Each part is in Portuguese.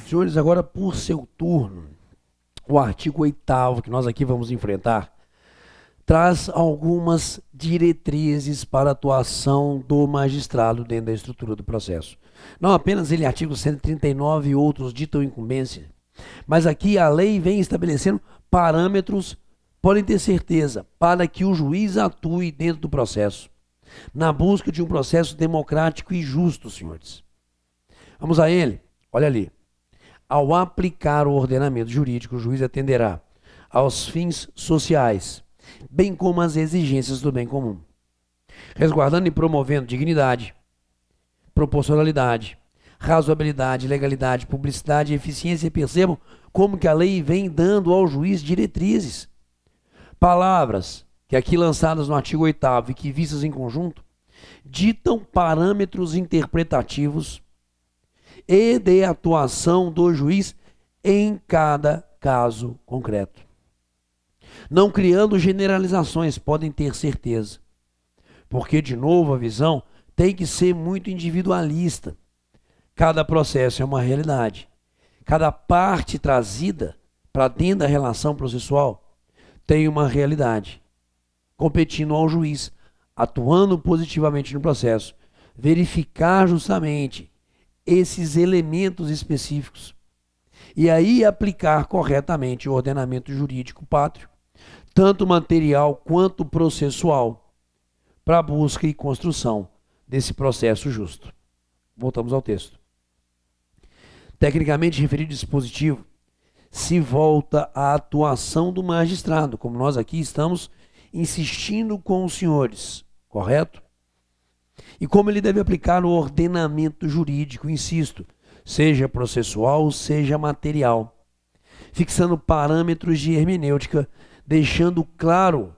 Senhores, agora por seu turno, o artigo 8º que nós aqui vamos enfrentar traz algumas diretrizes para a atuação do magistrado dentro da estrutura do processo. Não apenas ele, artigo 139 e outros ditam incumbência, mas aqui a lei vem estabelecendo parâmetros, podem ter certeza, para que o juiz atue dentro do processo, na busca de um processo democrático e justo, senhores. Vamos a ele? Olha ali. Ao aplicar o ordenamento jurídico, o juiz atenderá aos fins sociais, bem como às exigências do bem comum, resguardando e promovendo dignidade, proporcionalidade, razoabilidade, legalidade, publicidade e eficiência. E percebam como que a lei vem dando ao juiz diretrizes. Palavras que aqui lançadas no artigo 8º e que vistas em conjunto, ditam parâmetros interpretativos e de atuação do juiz em cada caso concreto. Não criando generalizações, podem ter certeza. Porque, de novo, a visão tem que ser muito individualista. Cada processo é uma realidade. Cada parte trazida para dentro da relação processual tem uma realidade. Competindo ao juiz, atuando positivamente no processo, verificar justamente esses elementos específicos e aí aplicar corretamente o ordenamento jurídico pátrio, tanto material quanto processual, para a busca e construção desse processo justo. Voltamos ao texto. Tecnicamente referido dispositivo se volta à atuação do magistrado, como nós aqui estamos insistindo com os senhores, correto? E como ele deve aplicar o ordenamento jurídico, insisto, seja processual, seja material, fixando parâmetros de hermenêutica, deixando claro,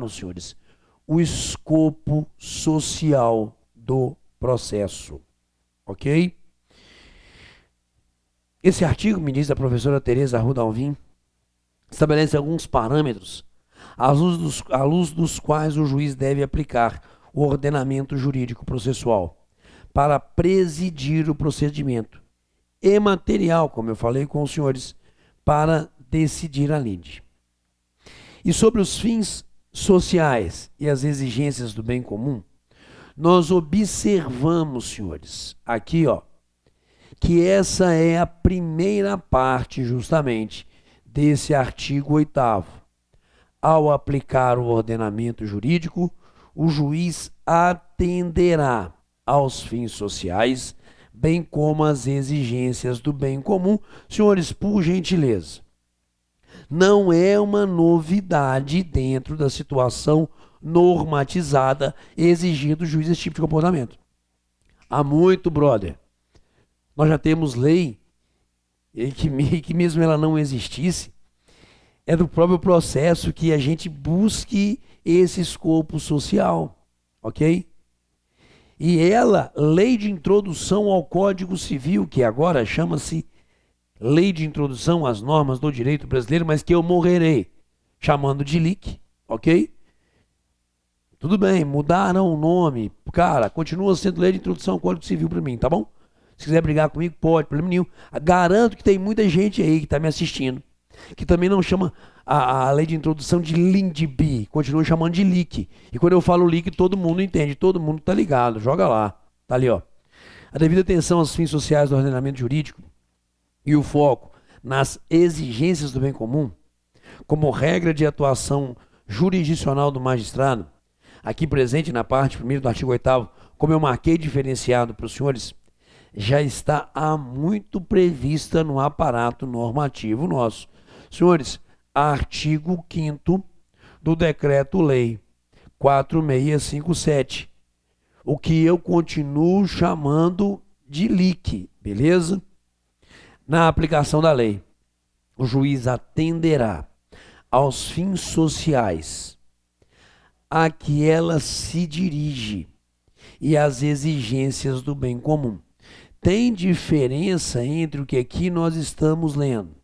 senhores, o escopo social do processo, ok? Esse artigo, me diz a professora Tereza Arruda Alvim, estabelece alguns parâmetros à luz dos quais o juiz deve aplicar o ordenamento jurídico processual para presidir o procedimento e material, como eu falei com os senhores, para decidir a lide. E sobre os fins sociais e as exigências do bem comum, nós observamos, senhores, aqui, que essa é a primeira parte, justamente, desse artigo 8º. Ao aplicar o ordenamento jurídico, o juiz atenderá aos fins sociais, bem como às exigências do bem comum. Senhores, por gentileza, não é uma novidade dentro da situação normatizada exigir do juiz esse tipo de comportamento. Há muito, brother. Nós já temos lei, e que mesmo ela não existisse, é do próprio processo que a gente busque esse escopo social, ok? E ela, lei de introdução ao Código Civil, que agora chama-se Lei de Introdução às Normas do Direito Brasileiro, mas que eu morrerei chamando de LIC, ok? Tudo bem, mudaram o nome, cara, continua sendo Lei de Introdução ao Código Civil para mim, tá bom? Se quiser brigar comigo, pode, problema nenhum. Garanto que tem muita gente aí que está me assistindo que também não chama a lei de introdução de LINDB, continua chamando de LIC. E quando eu falo LIC, todo mundo entende, todo mundo tá ligado, joga lá. Tá ali, A devida atenção aos fins sociais do ordenamento jurídico e o foco nas exigências do bem comum, como regra de atuação jurisdicional do magistrado, aqui presente na parte 1ª do artigo 8º, como eu marquei diferenciado para os senhores, já está há muito prevista no aparato normativo nosso. Senhores, artigo 5º do Decreto-Lei 4657, o que eu continuo chamando de LIC, beleza? Na aplicação da lei, o juiz atenderá aos fins sociais a que ela se dirige e às exigências do bem comum. Tem diferença entre o que aqui nós estamos lendo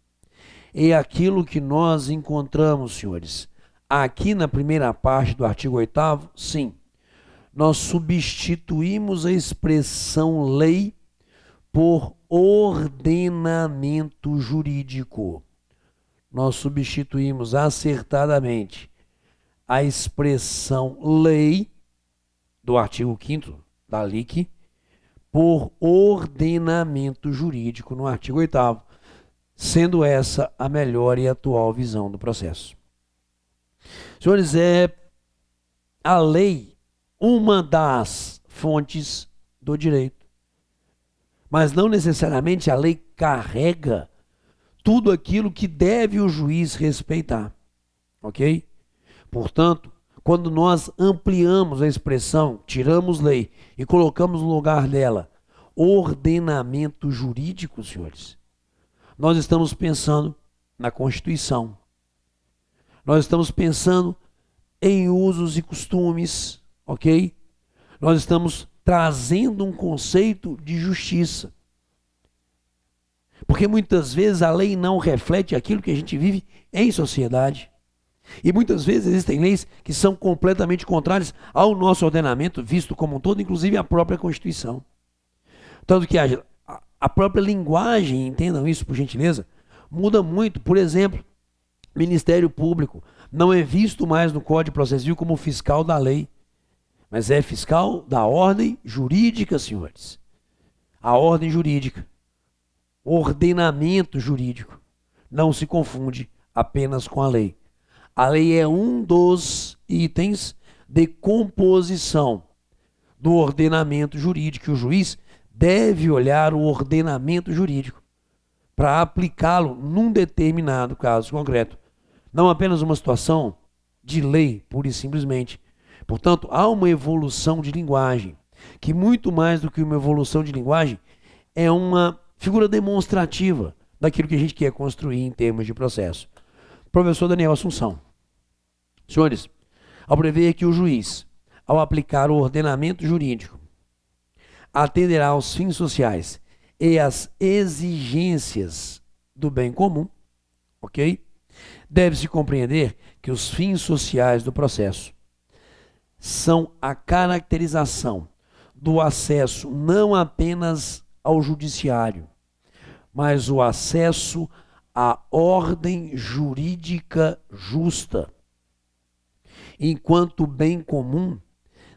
e aquilo que nós encontramos, senhores. Aqui na primeira parte do artigo 8º, sim, nós substituímos a expressão lei por ordenamento jurídico. Nós substituímos acertadamente a expressão lei do artigo 5º da LIC por ordenamento jurídico no artigo 8º, sendo essa a melhor e atual visão do processo. Senhores, a lei uma das fontes do direito, mas não necessariamente a lei carrega tudo aquilo que deve o juiz respeitar, ok? Portanto, quando nós ampliamos a expressão, tiramos lei e colocamos no lugar dela ordenamento jurídico, senhores, nós estamos pensando na Constituição. Nós estamos pensando em usos e costumes, ok? Nós estamos trazendo um conceito de justiça. Porque muitas vezes a lei não reflete aquilo que a gente vive em sociedade. E muitas vezes existem leis que são completamente contrárias ao nosso ordenamento, visto como um todo, inclusive a própria Constituição. Tanto que a própria linguagem, entendam isso por gentileza, muda muito. Por exemplo, Ministério Público não é visto mais no Código de Processo Civil como fiscal da lei, mas é fiscal da ordem jurídica, senhores. A ordem jurídica, ordenamento jurídico, não se confunde apenas com a lei. A lei é um dos itens de composição do ordenamento jurídico. O juiz deve olhar o ordenamento jurídico para aplicá-lo num determinado caso concreto. Não apenas uma situação de lei, pura e simplesmente. Portanto, há uma evolução de linguagem, que muito mais do que uma evolução de linguagem, é uma figura demonstrativa daquilo que a gente quer construir em termos de processo. Professor Daniel Assunção. Senhores, ao prever que o juiz, ao aplicar o ordenamento jurídico, atenderá aos fins sociais e às exigências do bem comum, ok? Deve-se compreender que os fins sociais do processo são a caracterização do acesso não apenas ao judiciário, mas o acesso à ordem jurídica justa, enquanto o bem comum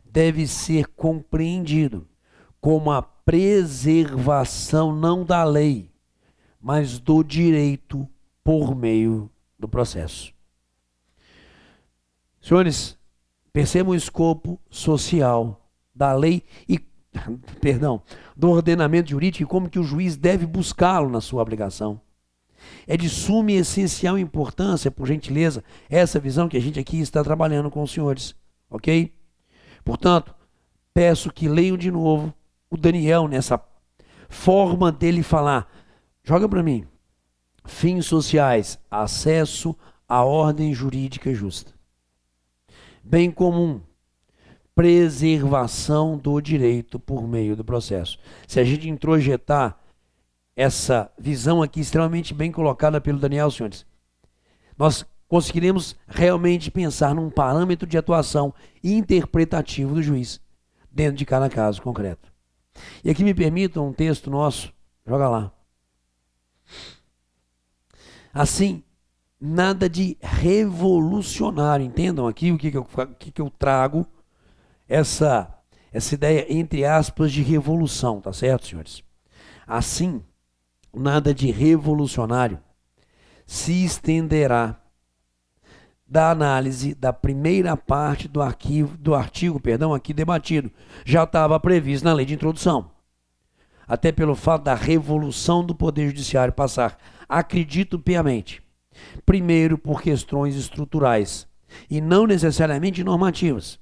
deve ser compreendido como a preservação não da lei, mas do direito por meio do processo. Senhores, percebam o escopo social da lei e, do ordenamento jurídico e como que o juiz deve buscá-lo na sua aplicação. É de suma e essencial importância, por gentileza, essa visão que a gente aqui está trabalhando com os senhores, ok? Portanto, peço que leiam de novo o Daniel nessa forma dele falar. Joga para mim. Fins sociais, acesso à ordem jurídica justa. Bem comum, preservação do direito por meio do processo. Se a gente introjetar essa visão aqui extremamente bem colocada pelo Daniel, senhores, nós conseguiremos realmente pensar num parâmetro de atuação interpretativo do juiz dentro de cada caso concreto. E aqui me permitam um texto nosso, joga lá. Assim, nada de revolucionário, entendam aqui o que eu trago, essa ideia entre aspas de revolução, tá certo, senhores? Assim, nada de revolucionário se estenderá da análise da primeira parte do artigo aqui debatido. Já estava previsto na lei de introdução. Até pelo fato da revolução do Poder Judiciário passar, acredito piamente, primeiro por questões estruturais e não necessariamente normativas.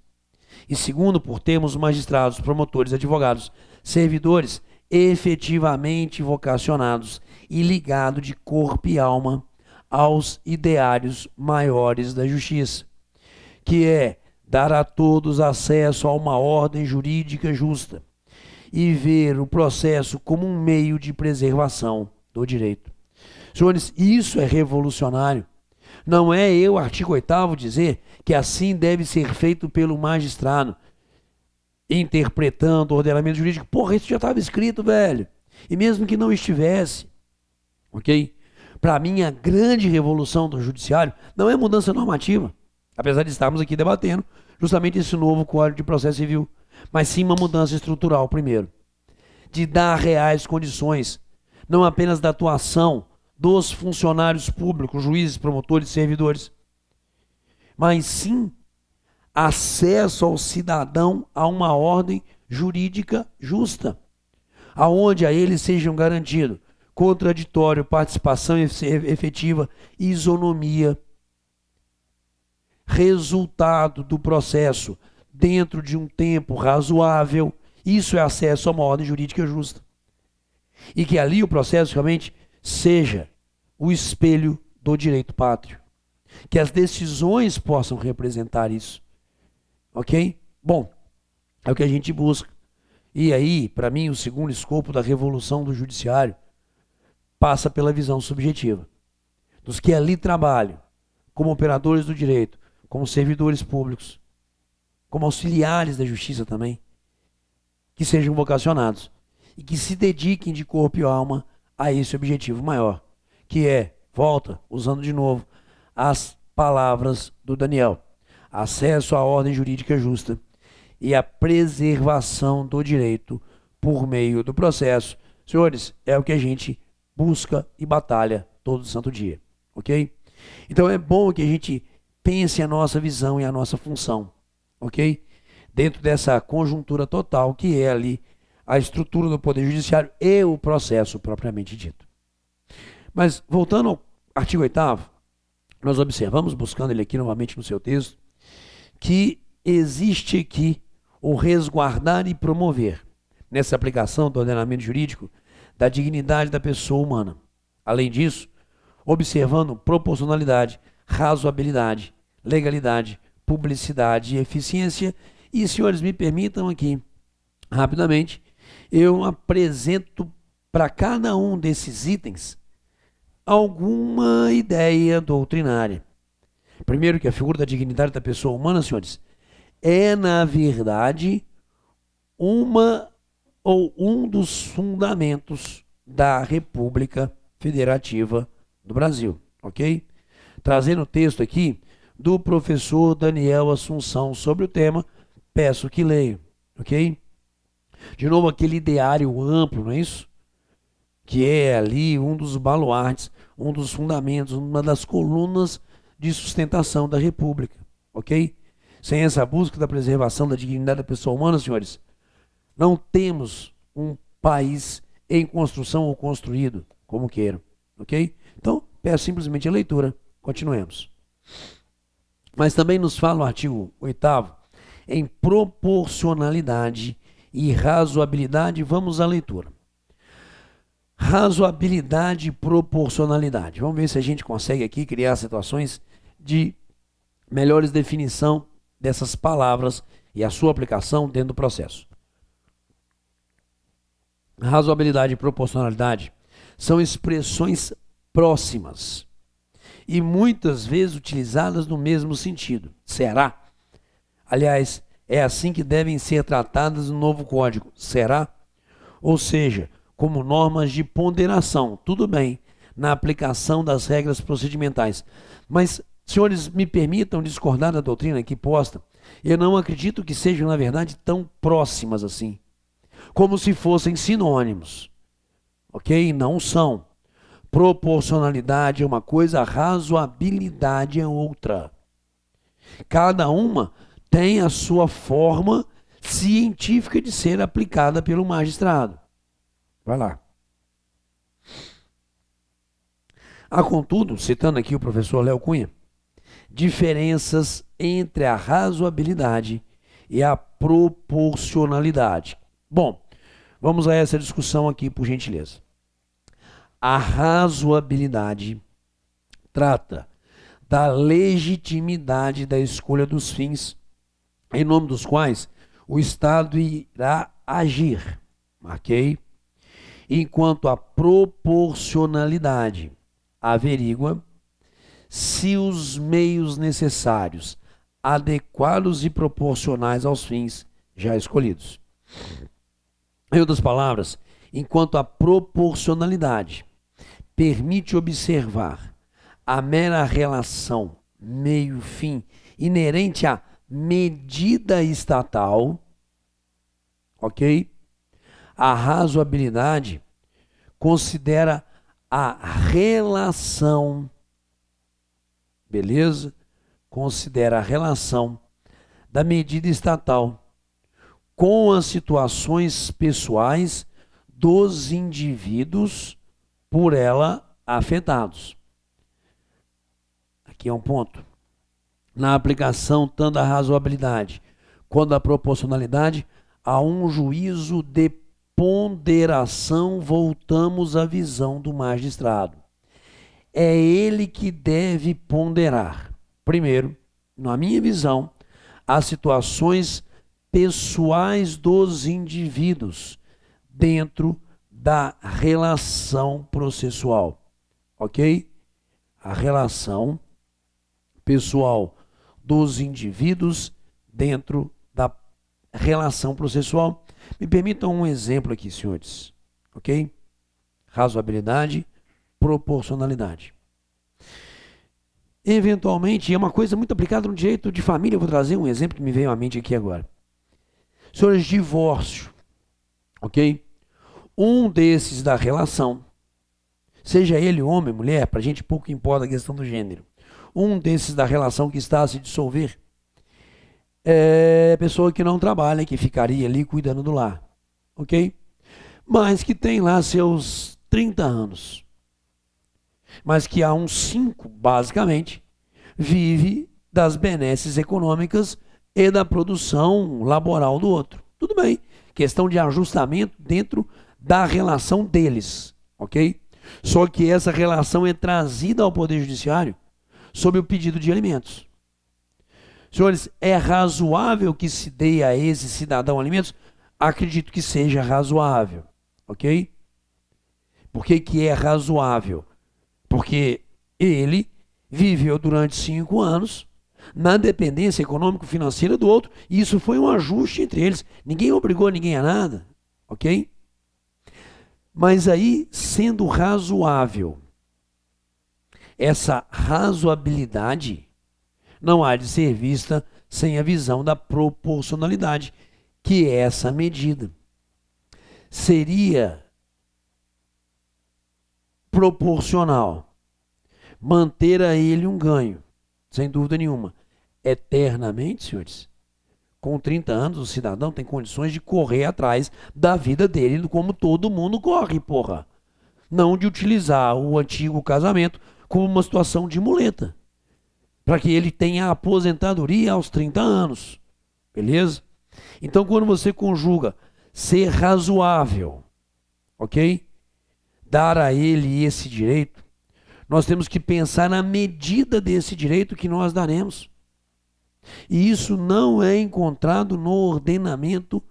E segundo, por termos magistrados, promotores, advogados, servidores efetivamente vocacionados e ligados de corpo e alma aos ideários maiores da justiça, que é dar a todos acesso a uma ordem jurídica justa e ver o processo como um meio de preservação do direito. Senhores, isso é revolucionário. Não é artigo 8º, dizer que assim deve ser feito pelo magistrado, interpretando o ordenamento jurídico. Porra, isso já estava escrito, velho. E mesmo que não estivesse, ok? Para mim, a grande revolução do judiciário não é mudança normativa, apesar de estarmos aqui debatendo justamente esse novo Código de Processo Civil, mas sim uma mudança estrutural primeiro, de dar reais condições, não apenas da atuação dos funcionários públicos, juízes, promotores, servidores, mas sim acesso ao cidadão a uma ordem jurídica justa, aonde a eles sejam garantidos contraditório, participação efetiva, isonomia, resultado do processo dentro de um tempo razoável. Isso é acesso a uma ordem jurídica justa. E que ali o processo realmente seja o espelho do direito pátrio. Que as decisões possam representar isso. Ok? Bom, é o que a gente busca. E aí, para mim, o segundo escopo da revolução do judiciário passa pela visão subjetiva. Dos que ali trabalham, como operadores do direito, como servidores públicos, como auxiliares da justiça também, que sejam vocacionados e que se dediquem de corpo e alma a esse objetivo maior, que é, volta, usando de novo as palavras do Daniel, acesso à ordem jurídica justa e a preservação do direito por meio do processo. Senhores, é o que a gente busca e batalha todo santo dia, ok? Então é bom que a gente pense a nossa visão e a nossa função, ok? Dentro dessa conjuntura total que é ali a estrutura do Poder Judiciário e o processo propriamente dito. Mas voltando ao artigo 8º, nós observamos, buscando ele aqui novamente no seu texto, que existe aqui o resguardar e promover, nessa aplicação do ordenamento jurídico, da dignidade da pessoa humana. Além disso, observando proporcionalidade, razoabilidade, legalidade, publicidade e eficiência. E, senhores, me permitam aqui, rapidamente, eu apresento para cada um desses itens alguma ideia doutrinária. Primeiro, que a figura da dignidade da pessoa humana, senhores, é, na verdade, um dos fundamentos da República Federativa do Brasil, ok? Trazendo o texto aqui do professor Daniel Assunção sobre o tema, peço que leiam, ok? De novo, aquele ideário amplo, não é isso? Que é ali um dos baluartes, um dos fundamentos, uma das colunas de sustentação da República, ok? Sem essa busca da preservação da dignidade da pessoa humana, senhores, não temos um país em construção ou construído, como queiram, ok? Então, peço simplesmente a leitura. Continuemos. Mas também nos fala o artigo 8º em proporcionalidade e razoabilidade. Vamos à leitura. Razoabilidade e proporcionalidade. Vamos ver se a gente consegue aqui criar situações de melhores definição dessas palavras e a sua aplicação dentro do processo. Razoabilidade e proporcionalidade são expressões próximas e muitas vezes utilizadas no mesmo sentido. Será? Aliás, é assim que devem ser tratadas no novo código. Será? Ou seja, como normas de ponderação. Tudo bem, na aplicação das regras procedimentais. Mas, senhores, me permitam discordar da doutrina aqui posta. Eu não acredito que sejam, na verdade, tão próximas assim, como se fossem sinônimos, ok? Não são. Proporcionalidade é uma coisa, razoabilidade é outra. Cada uma tem a sua forma científica de ser aplicada pelo magistrado. Vai lá. Há, contudo, citando aqui o professor Léo Cunha, diferenças entre a razoabilidade e a proporcionalidade. Bom, vamos a essa discussão aqui, por gentileza. A razoabilidade trata da legitimidade da escolha dos fins em nome dos quais o Estado irá agir, ok? Enquanto a proporcionalidade averigua se os meios necessários, adequados e proporcionais aos fins já escolhidos. Em outras palavras, enquanto a proporcionalidade permite observar a mera relação meio-fim inerente à medida estatal, ok? A razoabilidade considera a relação, beleza? Considera a relação da medida estatal com as situações pessoais dos indivíduos por ela afetados. Aqui é um ponto. Na aplicação tanto da razoabilidade quanto da proporcionalidade, há um juízo de ponderação, voltamos à visão do magistrado. É ele que deve ponderar. Primeiro, na minha visão, as situações pessoais dos indivíduos dentro da relação processual, ok? A relação pessoal dos indivíduos dentro da relação processual. Me permitam um exemplo aqui, senhores, ok? Razoabilidade, proporcionalidade. Eventualmente, é uma coisa muito aplicada no direito de família. Eu vou trazer um exemplo que me veio à mente aqui agora. Senhores, divórcio, ok? Um desses da relação, seja ele homem, mulher, para a gente pouco importa a questão do gênero. Um desses da relação que está a se dissolver é pessoa que não trabalha, que ficaria ali cuidando do lar, ok? Mas que tem lá seus 30 anos. Mas que há uns 5, basicamente, vive das benesses econômicas e da produção laboral do outro. Tudo bem, questão de ajustamento dentro da relação deles, ok? Só que essa relação é trazida ao Poder Judiciário sob o pedido de alimentos. Senhores, é razoável que se dê a esse cidadão alimentos? Acredito que seja razoável, ok? Por que que é razoável? Porque ele viveu durante 5 anos na dependência econômico-financeira do outro, e isso foi um ajuste entre eles. Ninguém obrigou ninguém a nada, ok? Mas aí, sendo razoável, essa razoabilidade não há de ser vista sem a visão da proporcionalidade, que é essa medida. Seria proporcional manter a ele um ganho, sem dúvida nenhuma, eternamente, senhores. Com 30 anos, o cidadão tem condições de correr atrás da vida dele, como todo mundo corre, porra. Não de utilizar o antigo casamento como uma situação de muleta, para que ele tenha a aposentadoria aos 30 anos. Beleza? Então, quando você conjuga ser razoável, ok? Dar a ele esse direito, nós temos que pensar na medida desse direito que nós daremos. E isso não é encontrado no ordenamento,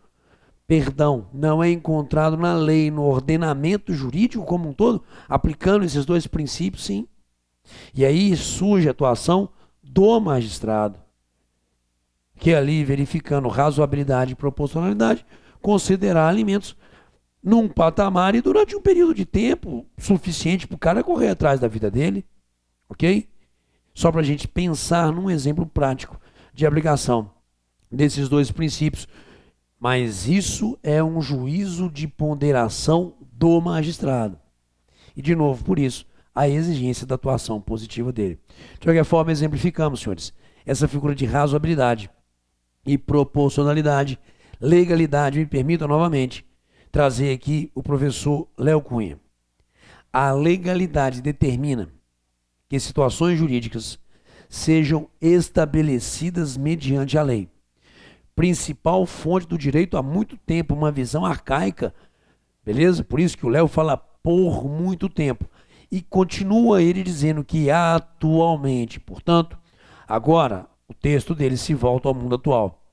não é encontrado na lei, no ordenamento jurídico como um todo, aplicando esses dois princípios, sim. E aí surge a atuação do magistrado, que ali, verificando razoabilidade e proporcionalidade, considerar alimentos num patamar e durante um período de tempo suficiente para o cara correr atrás da vida dele, ok? Só para a gente pensar num exemplo prático de aplicação desses dois princípios. Mas isso é um juízo de ponderação do magistrado. E, de novo, por isso, a exigência da atuação positiva dele. De qualquer forma, exemplificamos, senhores, essa figura de razoabilidade e proporcionalidade, legalidade. Me permitam novamente trazer aqui o professor Léo Cunha. A legalidade determina que situações jurídicas sejam estabelecidas mediante a lei. Principal fonte do direito há muito tempo, uma visão arcaica, beleza? Por isso que o Léo fala por muito tempo. E continua ele dizendo que atualmente, portanto, agora o texto dele se volta ao mundo atual.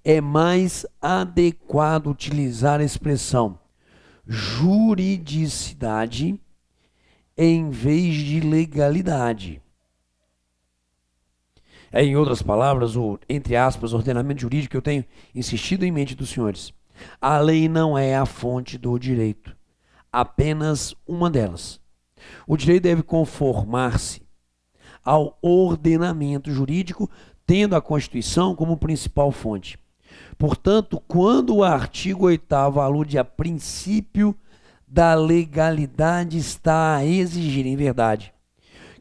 É mais adequado utilizar a expressão juridicidade em vez de legalidade. Em outras palavras, o, entre aspas, ordenamento jurídico que eu tenho insistido em mente dos senhores. A lei não é a fonte do direito, apenas uma delas. O direito deve conformar-se ao ordenamento jurídico, tendo a Constituição como principal fonte. Portanto, quando o artigo 8º alude a princípio da legalidade, está a exigir, em verdade,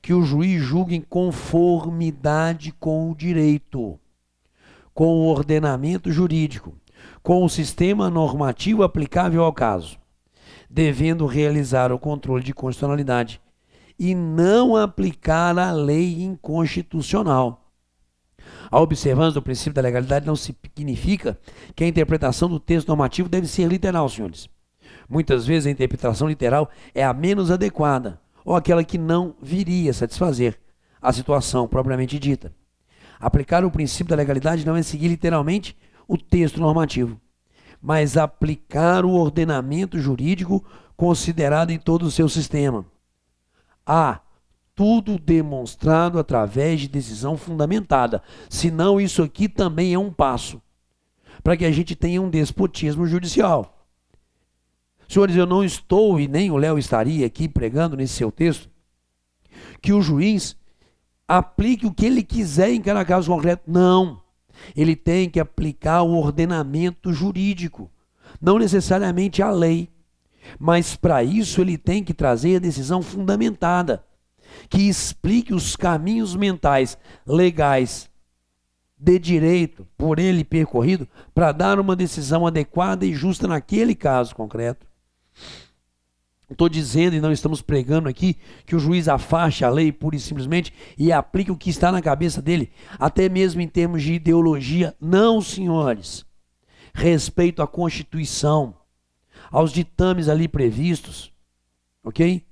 que o juiz julgue em conformidade com o direito, com o ordenamento jurídico, com o sistema normativo aplicável ao caso, devendo realizar o controle de constitucionalidade e não aplicar a lei inconstitucional. A observância do princípio da legalidade não significa que a interpretação do texto normativo deve ser literal, senhores. Muitas vezes a interpretação literal é a menos adequada, ou aquela que não viria a satisfazer a situação propriamente dita. Aplicar o princípio da legalidade não é seguir literalmente o texto normativo, mas aplicar o ordenamento jurídico considerado em todo o seu sistema. Tudo demonstrado através de decisão fundamentada. Senão, isso aqui também é um passo para que a gente tenha um despotismo judicial. Senhores, eu não estou, e nem o Léo estaria aqui pregando nesse seu texto, que o juiz aplique o que ele quiser em cada caso concreto. Não. Ele tem que aplicar o ordenamento jurídico, não necessariamente a lei. Mas para isso ele tem que trazer a decisão fundamentada, que explique os caminhos mentais, legais, de direito, por ele percorrido, para dar uma decisão adequada e justa naquele caso concreto. Estou dizendo, e não estamos pregando aqui, que o juiz afaste a lei pura e simplesmente e aplique o que está na cabeça dele, até mesmo em termos de ideologia. Não, senhores. Respeito à Constituição, aos ditames ali previstos, ok?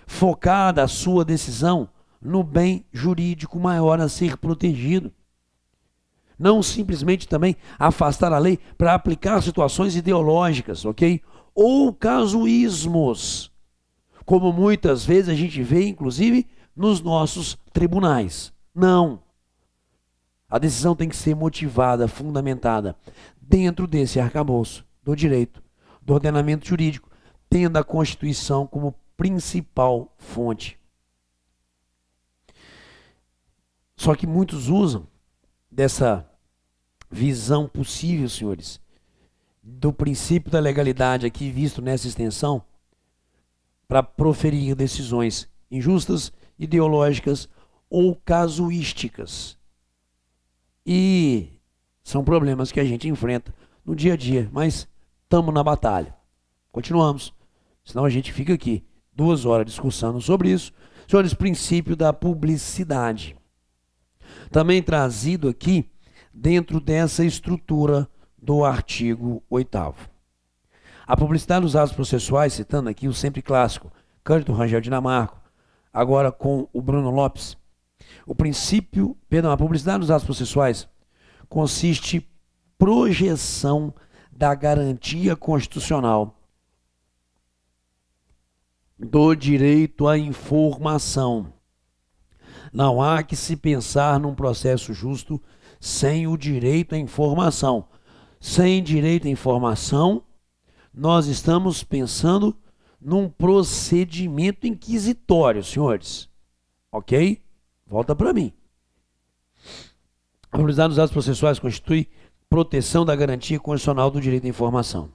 Focada a sua decisão no bem jurídico maior a ser protegido. Não simplesmente também afastar a lei para aplicar situações ideológicas, ok? Ou casuísmos, como muitas vezes a gente vê, inclusive, nos nossos tribunais. Não. A decisão tem que ser motivada, fundamentada, dentro desse arcabouço do direito, do ordenamento jurídico, tendo a Constituição como principal fonte. Só que muitos usam dessa visão possível, senhores, do princípio da legalidade aqui visto nessa extensão, para proferir decisões injustas, ideológicas ou casuísticas. E são problemas que a gente enfrenta no dia a dia, mas estamos na batalha. Continuamos, senão a gente fica aqui 2 horas discussando sobre isso. Senhores, princípio da publicidade. Também trazido aqui dentro dessa estrutura do artigo 8º. A publicidade dos atos processuais, citando aqui o sempre clássico Cândido Rangel Dinamarco, agora com o Bruno Lopes. A publicidade dos atos processuais consiste projeção da garantia constitucional do direito à informação. Não há que se pensar num processo justo sem o direito à informação. Sem direito à informação, nós estamos pensando num procedimento inquisitório, senhores. Ok? Volta para mim. A publicidade dos atos processuais constitui proteção da garantia constitucional do direito à informação.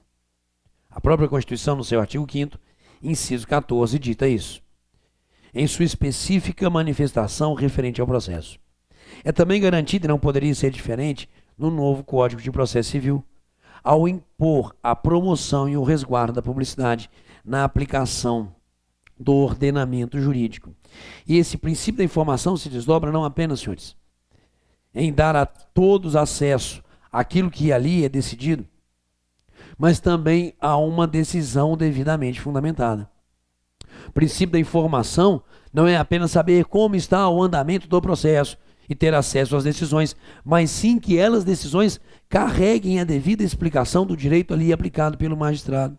A própria Constituição, no seu artigo 5º, inciso 14, dita isso, em sua específica manifestação referente ao processo. É também garantida, e não poderia ser diferente, no novo Código de Processo Civil, ao impor a promoção e o resguardo da publicidade na aplicação do ordenamento jurídico. E esse princípio da informação se desdobra não apenas, senhores, em dar a todos acesso àquilo que ali é decidido, mas também a uma decisão devidamente fundamentada. O princípio da informação não é apenas saber como está o andamento do processo e ter acesso às decisões, mas sim que elas, decisões, carreguem a devida explicação do direito ali aplicado pelo magistrado.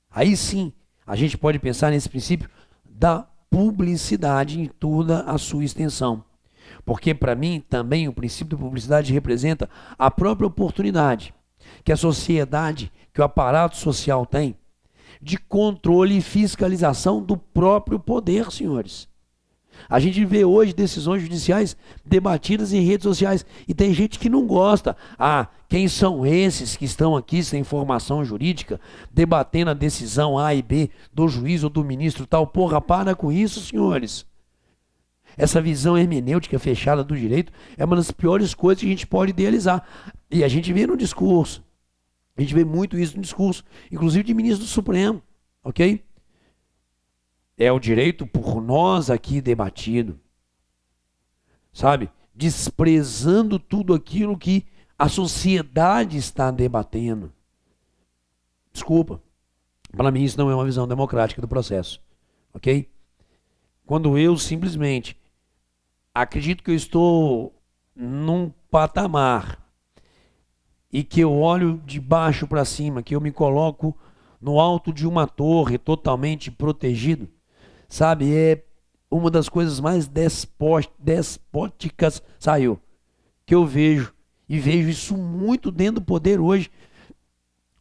Aí sim, a gente pode pensar nesse princípio da publicidade em toda a sua extensão. Porque, para mim, também o princípio da publicidade representa a própria oportunidade que a sociedade, que o aparato social tem, de controle e fiscalização do próprio poder, senhores. A gente vê hoje decisões judiciais debatidas em redes sociais e tem gente que não gosta. Ah, quem são esses que estão aqui sem formação jurídica debatendo a decisão A e B do juiz ou do ministro tal? Porra, para com isso, senhores. Essa visão hermenêutica fechada do direito é uma das piores coisas que a gente pode idealizar. E a gente vê no discurso. A gente vê muito isso no discurso, inclusive de ministro do Supremo, ok? É o direito por nós aqui debatido, sabe? Desprezando tudo aquilo que a sociedade está debatendo. Desculpa, para mim isso não é uma visão democrática do processo, ok? Quando eu simplesmente acredito que eu estou num patamar e que eu olho de baixo para cima, que eu me coloco no alto de uma torre totalmente protegido, sabe, é uma das coisas mais despóticas, que eu vejo, e vejo isso muito dentro do poder hoje.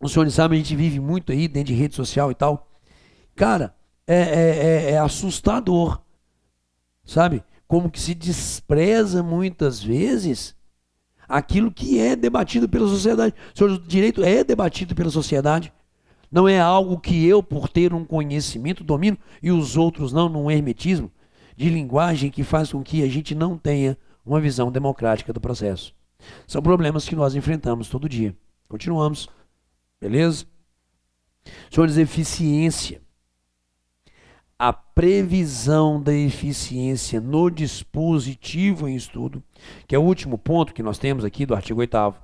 Os senhores sabem, a gente vive muito aí dentro de rede social e tal. Cara, é assustador, sabe, como que se despreza muitas vezes aquilo que é debatido pela sociedade. Senhores, o direito é debatido pela sociedade. Não é algo que eu, por ter um conhecimento, domino e os outros não, num hermetismo de linguagem que faz com que a gente não tenha uma visão democrática do processo. São problemas que nós enfrentamos todo dia. Continuamos. Beleza? Senhores, eficiência. A previsão da eficiência no dispositivo em estudo, que é o último ponto que nós temos aqui do artigo 8º,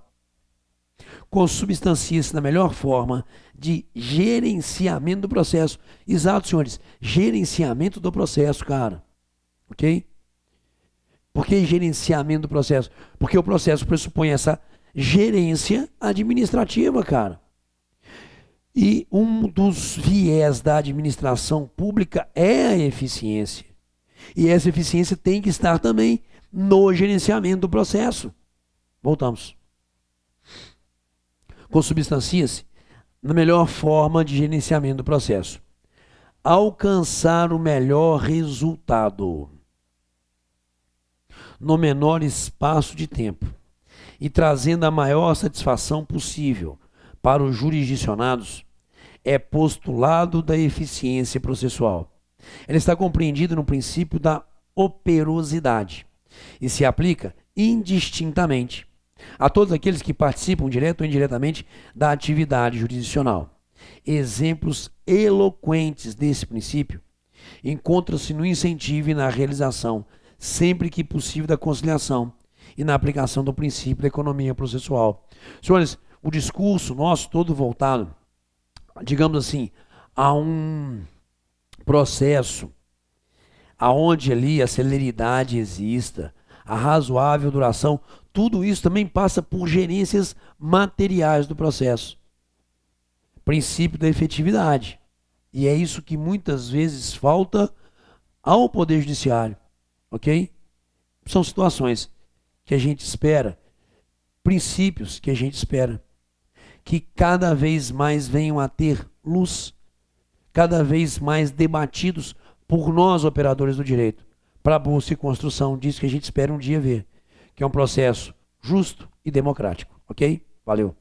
consubstancia-se na melhor forma de gerenciamento do processo. Exato, senhores. Gerenciamento do processo, cara. Ok? Por que gerenciamento do processo? Porque o processo pressupõe essa gerência administrativa, cara. E um dos viés da administração pública é a eficiência. E essa eficiência tem que estar também no gerenciamento do processo. Voltamos. Consubstancia-se na melhor forma de gerenciamento do processo. Alcançar o melhor resultado no menor espaço de tempo e trazendo a maior satisfação possível para os jurisdicionados é postulado da eficiência processual. Ela está compreendida no princípio da operosidade e se aplica indistintamente a todos aqueles que participam direto ou indiretamente da atividade jurisdicional. Exemplos eloquentes desse princípio encontram-se no incentivo e na realização, sempre que possível, da conciliação e na aplicação do princípio da economia processual. Senhores, o discurso nosso todo voltado, digamos assim, a um processo aonde ali a celeridade exista, a razoável duração, tudo isso também passa por gerências materiais do processo. Princípio da efetividade. E é isso que muitas vezes falta ao Poder Judiciário. Ok? São situações que a gente espera, princípios que a gente espera, que cada vez mais venham a ter luz, cada vez mais debatidos por nós, operadores do direito, para a busca e construção disso que a gente espera um dia ver, que é um processo justo e democrático. Ok? Valeu.